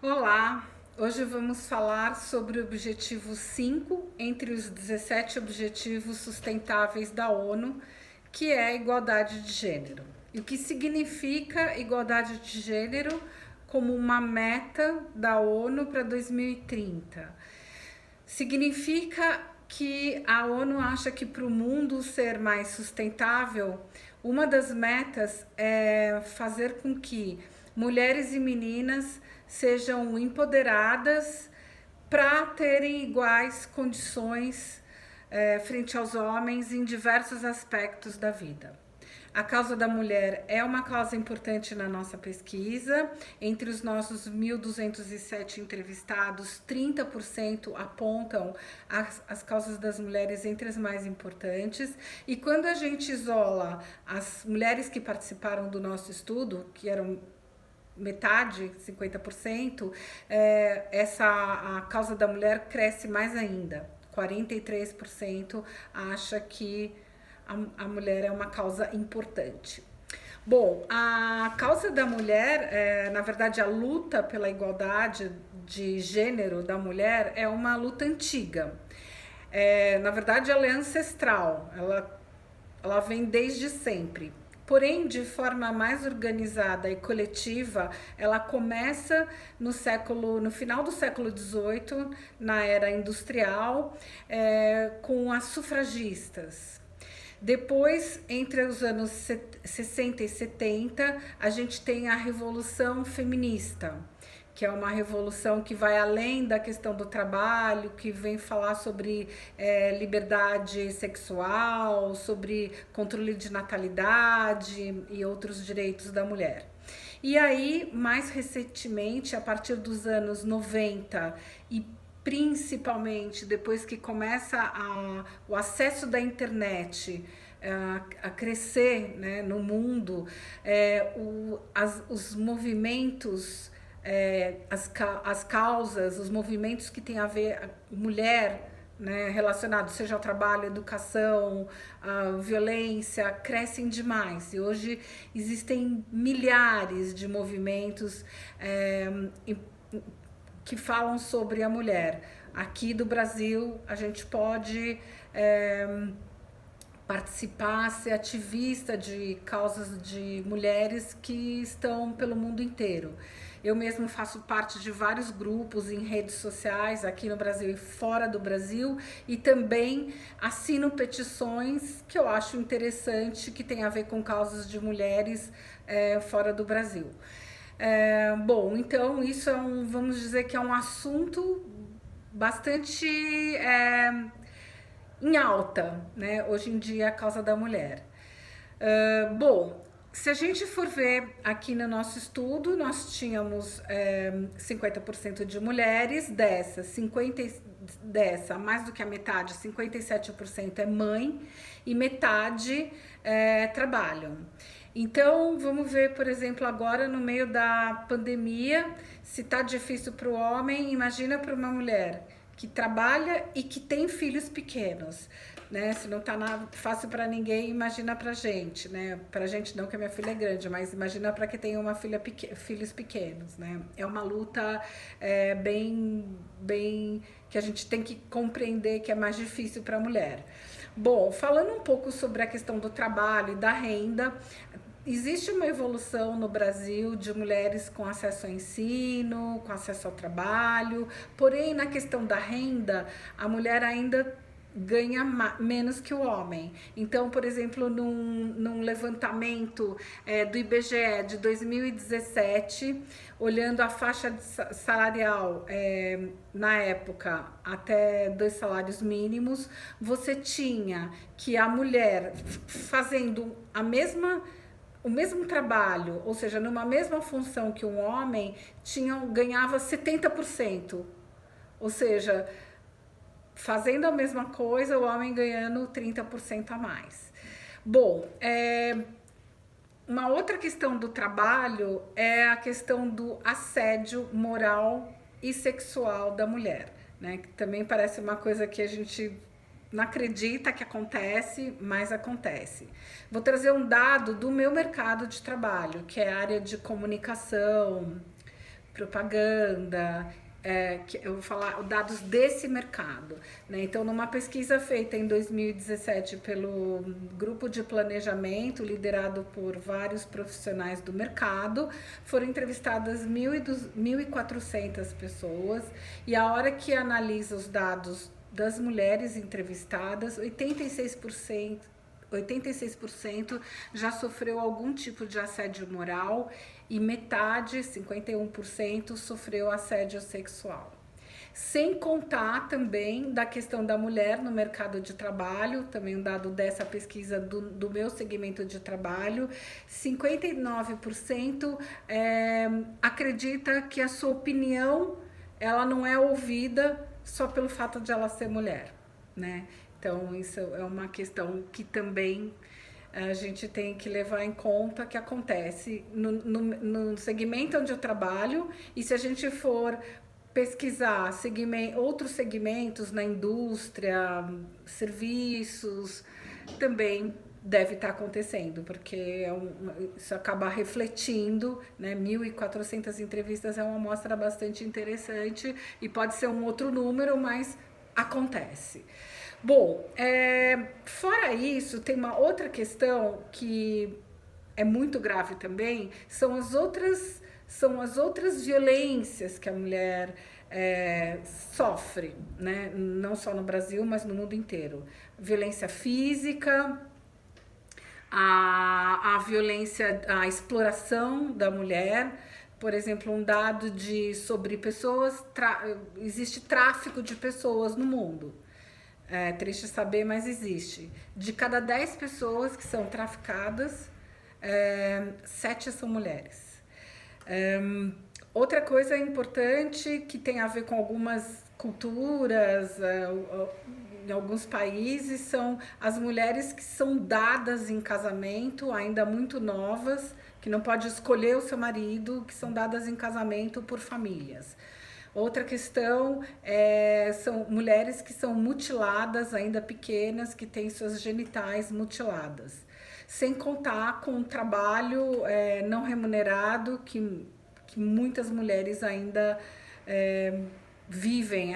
Olá, hoje vamos falar sobre o objetivo 5 entre os 17 objetivos sustentáveis da ONU, que é a igualdade de gênero. E o que significa igualdade de gênero como uma meta da ONU para 2030? Significa que a ONU acha que para o mundo ser mais sustentável, uma das metas é fazer com que mulheres e meninas sejam empoderadas para terem iguais condições frente aos homens em diversos aspectos da vida. A causa da mulher é uma causa importante na nossa pesquisa. Entre os nossos 1.207 entrevistados, 30% apontam as causas das mulheres entre as mais importantes. E quando a gente isola as mulheres que participaram do nosso estudo, que eram metade, 50%, a causa da mulher cresce mais ainda. 43% acha que a mulher é uma causa importante. Bom, a causa da mulher, na verdade, a luta pela igualdade de gênero da mulher é uma luta antiga. Na verdade, ela é ancestral, ela vem desde sempre. Porém, de forma mais organizada e coletiva, ela começa no final do século XVIII, na era industrial, com as sufragistas. Depois, entre os anos 60 e 70, a gente tem a Revolução Feminista, que é uma revolução que vai além da questão do trabalho, que vem falar sobre liberdade sexual, sobre controle de natalidade e outros direitos da mulher. E aí, mais recentemente, a partir dos anos 90 e principalmente depois que começa o acesso da internet a crescer, né, no mundo, os movimentos, as causas, os movimentos que têm a ver com mulher, né, relacionados seja ao trabalho, educação, violência, crescem demais. E hoje existem milhares de movimentos que falam sobre a mulher. Aqui do Brasil, a gente pode participar, ser ativista de causas de mulheres que estão pelo mundo inteiro. Eu mesmo faço parte de vários grupos em redes sociais aqui no Brasil e fora do Brasil, e também assino petições que eu acho interessante, que tem a ver com causas de mulheres fora do Brasil. Bom, então isso vamos dizer que é um assunto bastante em alta, né? Hoje em dia, a causa da mulher. Bom, se a gente for ver aqui no nosso estudo, nós tínhamos 50% de mulheres, mais do que a metade, 57% é mãe e metade trabalham. Então, vamos ver, por exemplo, agora no meio da pandemia, se tá difícil para o homem, imagina para uma mulher que trabalha e que tem filhos pequenos, né? Se não tá fácil para ninguém, imagina pra gente, né? Pra gente não, que a minha filha é grande, mas imagina para quem tem filhos pequenos, né? É uma luta bem que a gente tem que compreender que é mais difícil para a mulher. Bom, falando um pouco sobre a questão do trabalho e da renda, existe uma evolução no Brasil de mulheres com acesso ao ensino, com acesso ao trabalho, porém, na questão da renda, a mulher ainda ganha menos que o homem. Então, por exemplo, num levantamento do IBGE de 2017, olhando a faixa salarial na época até 2 salários mínimos, você tinha que a mulher fazendo o mesmo trabalho, ou seja, numa mesma função que um homem, ganhava 70%. Ou seja, fazendo a mesma coisa, o homem ganhando 30% a mais. Bom, uma outra questão do trabalho é a questão do assédio moral e sexual da mulher, né? Que também parece uma coisa que a gente não acredita que acontece, mas acontece. Vou trazer um dado do meu mercado de trabalho, que é a área de comunicação, propaganda, que eu vou falar dados desse mercado, né? Então, numa pesquisa feita em 2017 pelo grupo de planejamento, liderado por vários profissionais do mercado, foram entrevistadas 1.400 pessoas, e a hora que analisa os dados das mulheres entrevistadas, 86% já sofreu algum tipo de assédio moral e metade, 51%, sofreu assédio sexual. Sem contar também da questão da mulher no mercado de trabalho, também um dado dessa pesquisa do meu segmento de trabalho, 59% acredita que a sua opinião ela não é ouvida só pelo fato de ela ser mulher, né? Então, isso é uma questão que também a gente tem que levar em conta, que acontece no segmento onde eu trabalho, e se a gente for pesquisar outros segmentos na indústria, serviços, também deve estar acontecendo, porque isso acaba refletindo, né? 1.400 entrevistas é uma amostra bastante interessante e pode ser um outro número, mas acontece. Bom, fora isso, tem uma outra questão que é muito grave também, são as outras violências que a mulher sofre, né? Não só no Brasil, mas no mundo inteiro. Violência física, a violência, a exploração da mulher. Por exemplo, um dado sobre pessoas, existe tráfico de pessoas no mundo. É triste saber, mas existe. De cada 10 pessoas que são traficadas, 7 são mulheres. Outra coisa importante que tem a ver com algumas culturas, em alguns países, são as mulheres que são dadas em casamento, ainda muito novas, que não pode escolher o seu marido, que são dadas em casamento por famílias. Outra questão são mulheres que são mutiladas, ainda pequenas, que têm suas genitais mutiladas. Sem contar com o trabalho não remunerado, que muitas mulheres ainda vivem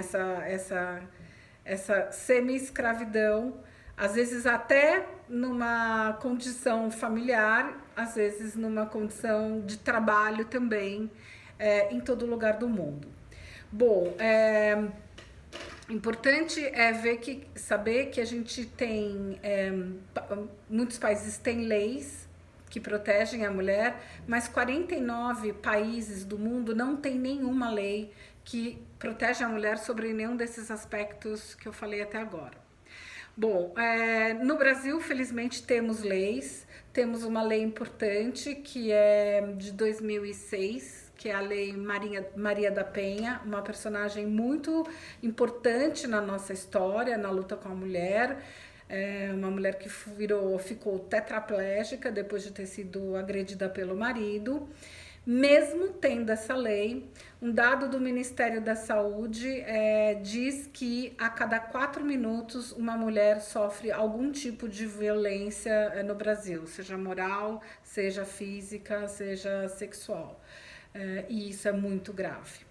essa semi-escravidão, às vezes até numa condição familiar, às vezes numa condição de trabalho também, em todo lugar do mundo. Bom, importante saber que a gente tem, muitos países têm leis que protegem a mulher, mas 49 países do mundo não tem nenhuma lei que protege a mulher sobre nenhum desses aspectos que eu falei até agora. Bom, no Brasil, felizmente, temos leis. Temos uma lei importante que é de 2006, que é a Lei Maria da Penha, uma personagem muito importante na nossa história, na luta com a mulher. Uma mulher que ficou tetraplégica depois de ter sido agredida pelo marido. Mesmo tendo essa lei, um dado do Ministério da Saúde diz que a cada 4 minutos uma mulher sofre algum tipo de violência no Brasil, seja moral, seja física, seja sexual. E isso é muito grave.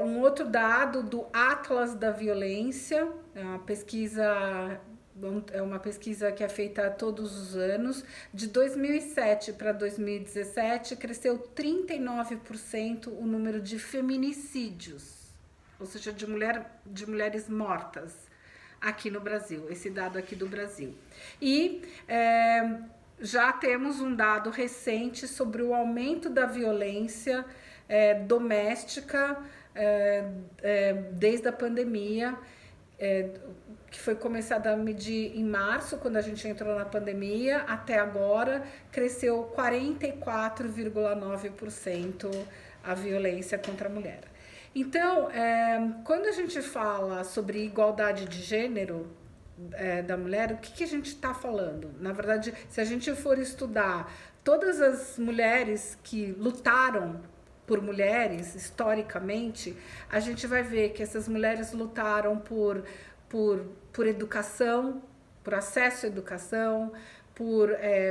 Um outro dado do Atlas da Violência, é uma pesquisa que é feita todos os anos. De 2007 para 2017, cresceu 39% o número de feminicídios, ou seja, de mulheres mortas aqui no Brasil, esse dado aqui do Brasil. E já temos um dado recente sobre o aumento da violência doméstica desde a pandemia, que foi começada a medir em março, quando a gente entrou na pandemia, até agora cresceu 44,9% a violência contra a mulher. Então, quando a gente fala sobre igualdade de gênero da mulher, o que a gente está falando? Na verdade, se a gente for estudar todas as mulheres que lutaram por mulheres, historicamente, a gente vai ver que essas mulheres lutaram por educação, por acesso à educação, por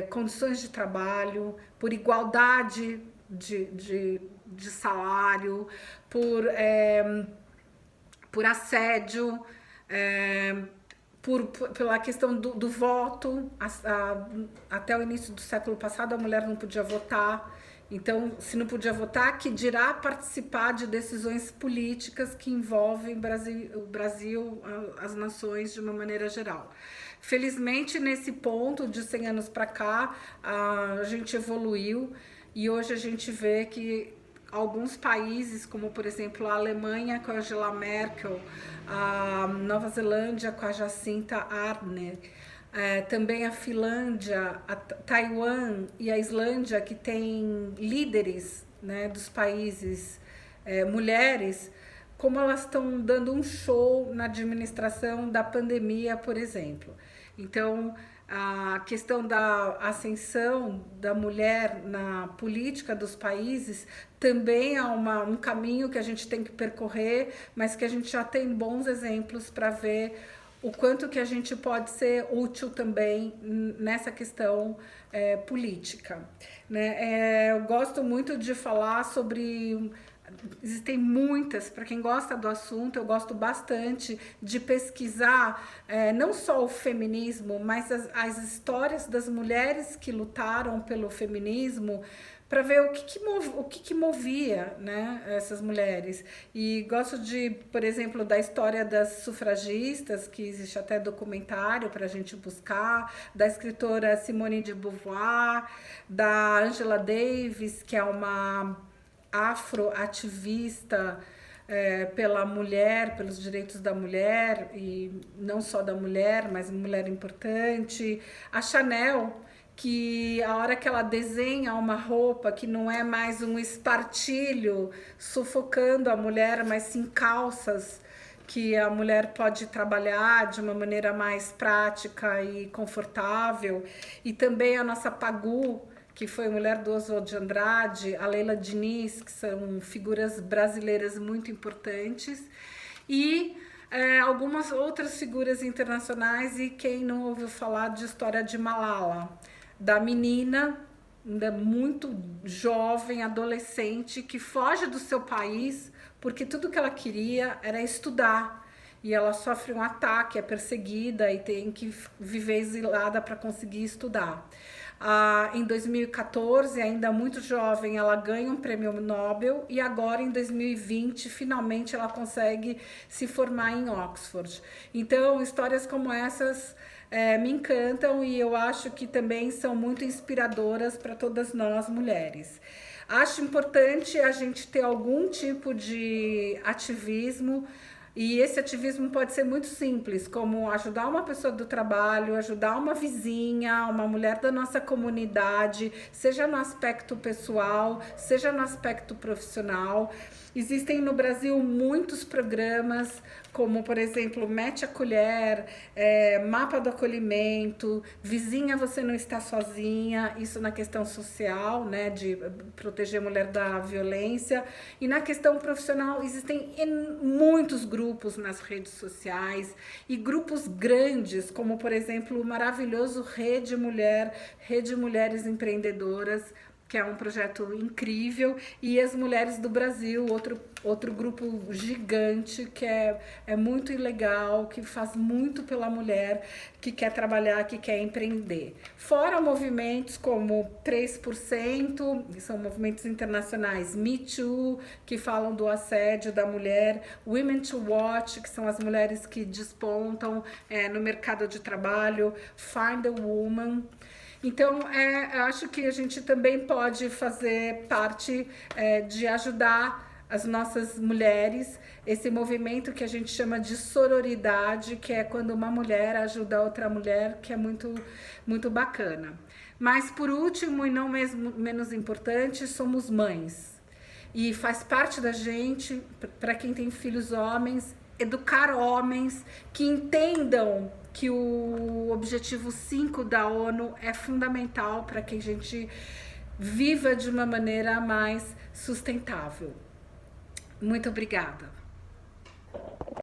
condições de trabalho, por igualdade de salário, por assédio, pela questão do voto. Até o início do século passado a mulher não podia votar. Então, se não podia votar, que dirá participar de decisões políticas que envolvem o Brasil, as nações de uma maneira geral. Felizmente, nesse ponto, de 100 anos para cá, a gente evoluiu e hoje a gente vê que alguns países, como por exemplo a Alemanha com a Angela Merkel, a Nova Zelândia com a Jacinta Ardern, também a Finlândia, a Taiwan e a Islândia, que tem líderes, né, dos países, mulheres, como elas estão dando um show na administração da pandemia, por exemplo. Então, a questão da ascensão da mulher na política dos países também é um caminho que a gente tem que percorrer, mas que a gente já tem bons exemplos para ver o quanto que a gente pode ser útil também nessa questão política, né? Eu gosto muito de falar sobre... Existem muitas, para quem gosta do assunto, eu gosto bastante de pesquisar não só o feminismo, mas as histórias das mulheres que lutaram pelo feminismo, para ver o que movia, né, essas mulheres. E gosto de, por exemplo, da história das sufragistas, que existe até documentário para a gente buscar, da escritora Simone de Beauvoir, da Angela Davis, que é uma afroativista pela mulher, pelos direitos da mulher, e não só da mulher, mas mulher importante. A Chanel, que a hora que ela desenha uma roupa que não é mais um espartilho sufocando a mulher, mas sim calças que a mulher pode trabalhar de uma maneira mais prática e confortável. E também a nossa Pagu, que foi mulher do Oswald de Andrade, a Leila Diniz, que são figuras brasileiras muito importantes, e algumas outras figuras internacionais. E quem não ouviu falar de história de Malala, da menina ainda muito jovem, adolescente, que foge do seu país porque tudo que ela queria era estudar, e ela sofre um ataque, é perseguida e tem que viver exilada para conseguir estudar. Em 2014, ainda muito jovem, ela ganha um prêmio Nobel, e agora em 2020 finalmente ela consegue se formar em Oxford. Então, histórias como essas me encantam, e eu acho que também são muito inspiradoras para todas nós mulheres. Acho importante a gente ter algum tipo de ativismo, e esse ativismo pode ser muito simples, como ajudar uma pessoa do trabalho, ajudar uma vizinha, uma mulher da nossa comunidade, seja no aspecto pessoal, seja no aspecto profissional. Existem no Brasil muitos programas, como por exemplo, Mete a Colher, Mapa do Acolhimento, Vizinha Você Não Está Sozinha, isso na questão social, né, de proteger a mulher da violência. E na questão profissional existem muitos grupos nas redes sociais, e grupos grandes, como por exemplo o maravilhoso Rede Mulheres Empreendedoras, que é um projeto incrível, e as Mulheres do Brasil, outro grupo gigante, que é muito legal, que faz muito pela mulher, que quer trabalhar, que quer empreender. Fora movimentos como 3%, que são movimentos internacionais, Me Too, que falam do assédio da mulher, Women to Watch, que são as mulheres que despontam no mercado de trabalho, Find a Woman. Então, eu acho que a gente também pode fazer parte de ajudar as nossas mulheres, esse movimento que a gente chama de sororidade, que é quando uma mulher ajuda a outra mulher, que é muito, muito bacana. Mas, por último, e não menos importante, somos mães. E faz parte da gente, para quem tem filhos homens, educar homens que entendam que o objetivo 5 da ONU é fundamental para que a gente viva de uma maneira mais sustentável. Muito obrigada.